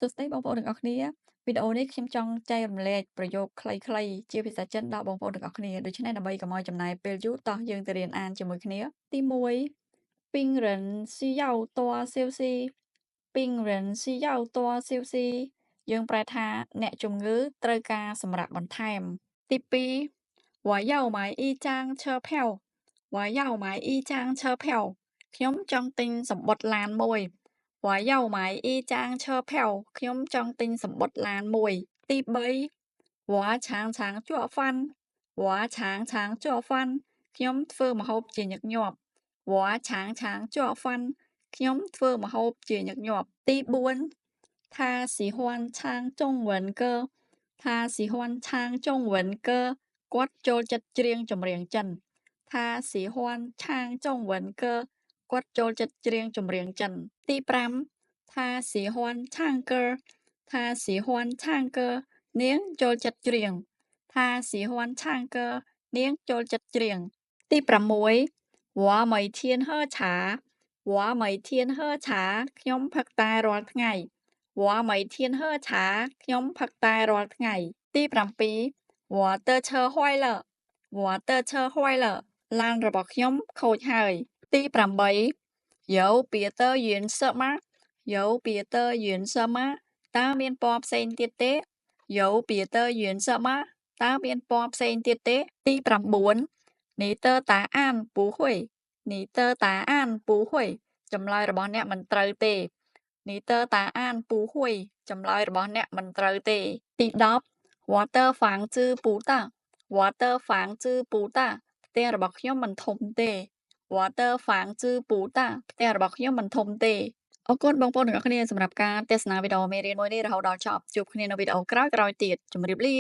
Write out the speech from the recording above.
សួស្តីបងប្អូនទាំងអស់គ្នាវីដេអូនេះខ្ញុំចង់ចែករំលែកប្រយោគខ្លីៗជាភាសាចិនដល់បងប្អូនទាំងអស់គ្នាដូច្នេះដើម្បីកុំឲ្យចំណាយពេលយូរតោះយើងទៅរៀនអានជាមួយគ្នាទី1病人需要多休息病人需要多休息យើងប្រែថាអ្នកជំងឺត្រូវការសម្រាកបន្ថែមទី2我要买一张车票我要买一张车票ខ្ញុំចង់ទិញសំបុត្រឡានមួយ我要买一张车票ខ្ញុំចង់ទិញសំបុត្រឡានមួយទី3我常常做饭我常常做饭ខ្ញុំធ្វើម្ហូបជាញឹកញាប់我常常做饭ខ្ញុំធ្វើម្ហូបជាញឹកញាប់ទី4他喜欢唱中文歌他喜欢唱中文歌គាត់ចូលចិត្តច្រៀងចម្រៀងចិន他喜欢唱中文歌គាត់ចូលចិត្តច្រៀងចម្រៀងចិនទី5他喜欢唱歌他喜欢唱歌នាងចូលចិត្តច្រៀង他喜欢唱歌នាងចូលចិត្តច្រៀងទី6我每天喝茶我每天喝茶ខ្ញុំផឹកតែរាល់ថ្ងៃ我每天喝茶ខ្ញុំផឹកតែរាល់ថ្ងៃទី7我的车坏了我的车坏了ឡានរបស់ខ្ញុំខូចហើយទី8有别的颜色吗有别的颜色吗តើមានពណ៌ផ្សេងទៀតទេ有别的颜色吗តើមានពណ៌ផ្សេងទៀតទេទី9你的答案不会你的答案不会ចម្លើយរបស់អ្នកមិនត្រូវទេ你的答案不会ចម្លើយរបស់អ្នកមិនត្រូវទេទី10我的房子不大我的房子不大ផ្ទះរបស់ខ្ញុំមិនធំទេ我的房子不大ផ្ទះរបស់ខ្ញុំមិនធំទេអរគុណបងប្អូនទាំងអស់គ្នាសម្រាប់ការទស្សនាវីដេអូមេរៀនមួយនេះរហូតដល់ចប់ជួបគ្នានៅវីដេអូក្រោយៗទៀតជម្រាបលា